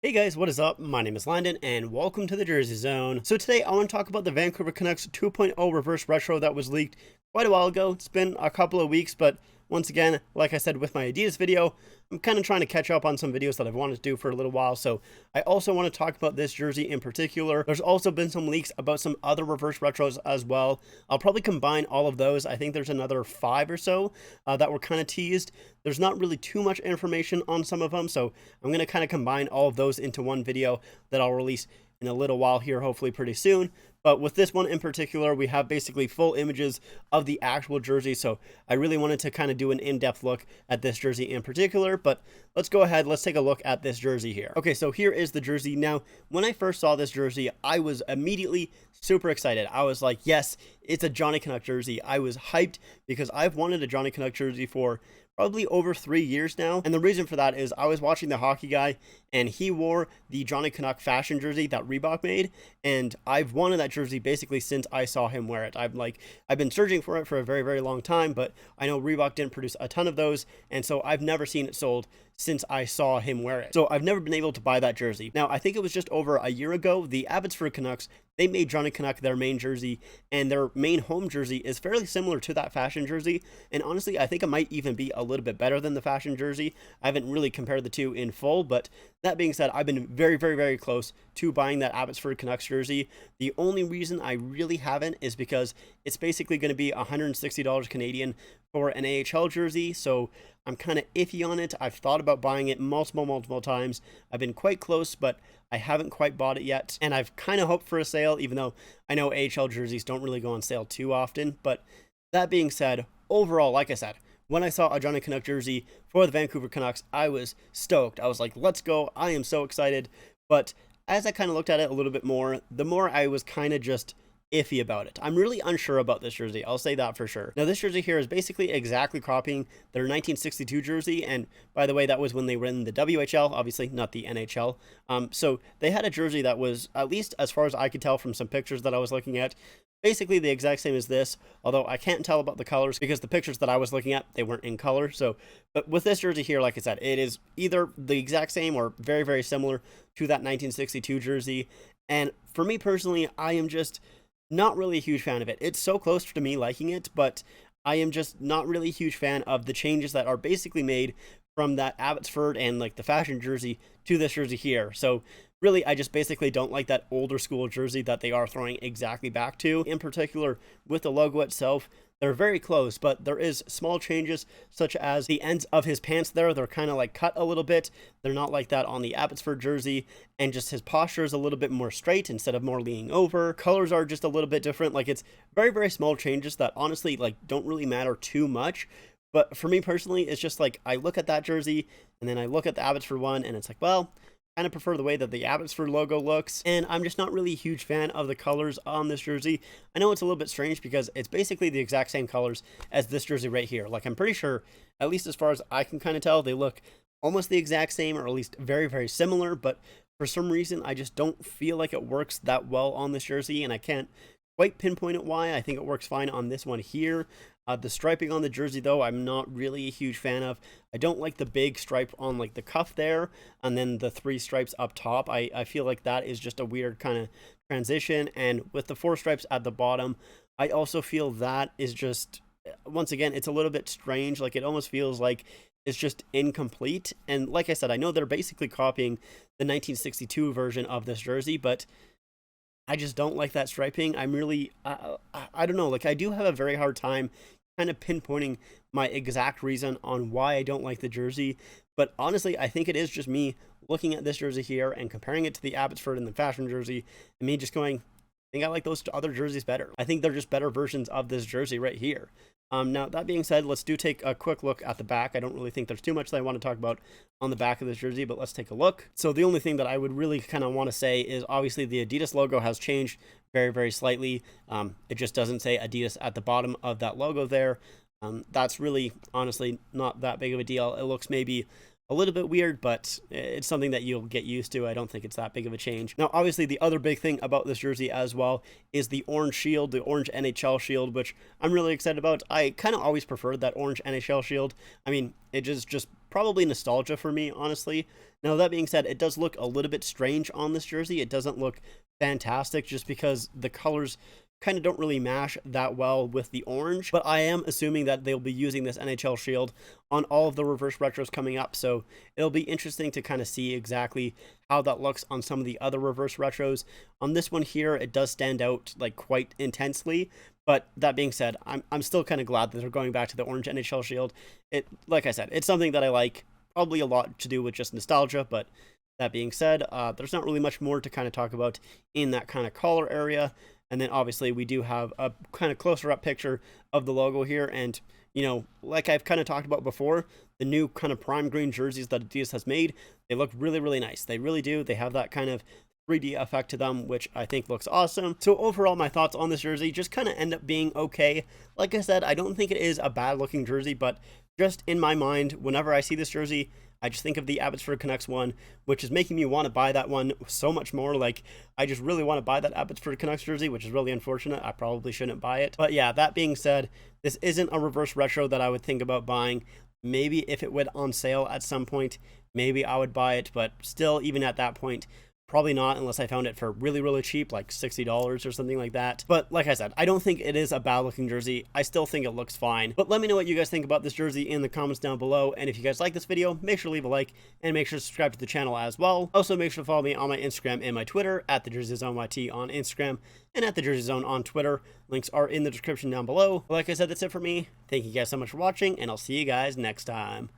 Hey guys, what is up? My name is Landon and welcome to the Jersey Zone. So today I want to talk about the Vancouver Canucks 2.0 reverse retro that was leaked quite a while ago. It's been a couple of weeks, but once again, like I said with my Adidas video, I'm kind of trying to catch up on some videos that I've wanted to do for a little while. So I also want to talk about this jersey in particular. There's also been some leaks about some other reverse retros as well. I'll probably combine all of those. I think there's another 5 or so that were kind of teased. There's not really too much information on some of them, so I'm going to kind of combine all of those into one video that I'll release in a little while here, hopefully pretty soon. But with this one in particular, we have basically full images of the actual jersey, so I really wanted to kind of do an in-depth look at this jersey in particular. But let's go ahead, let's take a look at this jersey here. Okay, so here is the jersey. Now, when I first saw this jersey, I was immediately super excited. I was like, yes, it's a Johnny Canuck jersey. I was hyped because I've wanted a Johnny Canuck jersey for probably over 3 years now. And the reason for that is I was watching The Hockey Guy and he wore the Johnny Canuck fashion jersey that Reebok made. And I've wanted that jersey basically since I saw him wear it. I've been searching for it for a very, very long time, but I know Reebok didn't produce a ton of those. And so I've never seen it sold since I saw him wear it. So I've never been able to buy that jersey. Now, I think it was just over a year ago, the Abbotsford Canucks, they made Johnny Canuck their main jersey, and their main home jersey is fairly similar to that fashion jersey. And honestly, I think it might even be a little bit better than the fashion jersey. I haven't really compared the two in full, but that being said, I've been very, very, very close to buying that Abbotsford Canucks jersey. The only reason I really haven't is because it's basically going to be $160 Canadian for an AHL jersey, so I'm kind of iffy on it. I've thought about buying it multiple times. I've been quite close, but I haven't quite bought it yet, and I've kind of hoped for a sale, even though I know AHL jerseys don't really go on sale too often. But that being said, overall, like I said, when I saw a Johnny Canuck jersey for the Vancouver Canucks, I was stoked. I was like, let's go. I am so excited. But as I kind of looked at it a little bit more, the more I was kind of just iffy about it. I'm really unsure about this jersey. I'll say that for sure. Now, this jersey here is basically exactly copying their 1962 jersey. And by the way, that was when they were in the WHL, obviously not the NHL. So they had a jersey that was, at least as far as I could tell from some pictures that I was looking at, basically the exact same as this, although I can't tell about the colors because the pictures that I was looking at, they weren't in color. So, but with this jersey here, like I said, it is either the exact same or very, very similar to that 1962 jersey. And for me personally, I am just not really a huge fan of it. It's so close to me liking it, but I am just not really a huge fan of the changes that are basically made from that Abbotsford and like the fashion jersey to this jersey here. So really, I just basically don't like that older school jersey that they are throwing exactly back to. In particular, with the logo itself, they're very close, but there is small changes, such as the ends of his pants there. They're kind of like cut a little bit. They're not like that on the Abbotsford jersey, and just his posture is a little bit more straight instead of more leaning over. Colors are just a little bit different. Like, it's very, very small changes that honestly like don't really matter too much. But for me personally, it's just like I look at that jersey and then I look at the Abbotsford one and it's like, well, kind of prefer the way that the Abbotsford logo looks, and I'm just not really a huge fan of the colors on this jersey. I know it's a little bit strange because it's basically the exact same colors as this jersey right here. Like, I'm pretty sure, at least as far as I can kind of tell, they look almost the exact same, or at least very, very similar, but for some reason, I just don't feel like it works that well on this jersey, and I can't quite pinpoint it why. I think it works fine on this one here. The striping on the jersey, though, I'm not really a huge fan of. I don't like the big stripe on like the cuff there, and then the 3 stripes up top. I feel like that is just a weird kind of transition, and with the 4 stripes at the bottom, I also feel that is just, once again, it's a little bit strange. Like, it almost feels like it's just incomplete. And like I said, I know they're basically copying the 1962 version of this jersey, but I just don't like that striping. I'm really, I don't know, like, I do have a very hard time kind of pinpointing my exact reason on why I don't like the jersey. But honestly, I think it is just me looking at this jersey here and comparing it to the Abbotsford and the fashion jersey, and me just going, I think I like those other jerseys better. I think they're just better versions of this jersey right here. Now, that being said, let's take a quick look at the back. I don't really think there's too much that I want to talk about on the back of this jersey, but let's take a look. So the only thing that I would really kind of want to say is obviously the Adidas logo has changed very, very slightly. It just doesn't say Adidas at the bottom of that logo there. That's really, honestly, not that big of a deal. It looks maybe a little bit weird, but it's something that you'll get used to. I don't think it's that big of a change. Now, obviously, the other big thing about this jersey as well is the orange shield, the orange NHL shield, which I'm really excited about. I kind of always preferred that orange NHL shield. I mean, it is just probably nostalgia for me, honestly. Now, that being said, it does look a little bit strange on this jersey. It doesn't look fantastic just because the colors kind of don't really mash that well with the orange, but I am assuming that they'll be using this NHL shield on all of the reverse retros coming up, so it'll be interesting to kind of see exactly how that looks on some of the other reverse retros. On this one here, it does stand out like quite intensely, but that being said, I'm still kind of glad that they're going back to the orange NHL shield. It, like I said, it's something that I like, probably a lot to do with just nostalgia, but that being said, there's not really much more to kind of talk about in that kind of collar area. And then obviously we do have a kind of closer up picture of the logo here. And, you know, like I've kind of talked about before, the new kind of prime green jerseys that Adidas has made, they look really, really nice. They really do. They have that kind of 3D effect to them, which I think looks awesome. So overall, my thoughts on this jersey just kind of end up being okay. Like I said, I don't think it is a bad looking jersey, but just in my mind, whenever I see this jersey, I just think of the Abbotsford Canucks one, which is making me want to buy that one so much more. Like, I just really want to buy that Abbotsford Canucks jersey, which is really unfortunate. I probably shouldn't buy it. But yeah, that being said, this isn't a reverse retro that I would think about buying. Maybe if it went on sale at some point, maybe I would buy it. But still, even at that point, probably not unless I found it for really, really cheap, like $60 or something like that. But like I said, I don't think it is a bad looking jersey. I still think it looks fine. But let me know what you guys think about this jersey in the comments down below. And if you guys like this video, make sure to leave a like and make sure to subscribe to the channel as well. Also, make sure to follow me on my Instagram and my Twitter at @TheJerseyZoneYT on Instagram and at @TheJerseyZone on Twitter. Links are in the description down below. But like I said, that's it for me. Thank you guys so much for watching, and I'll see you guys next time.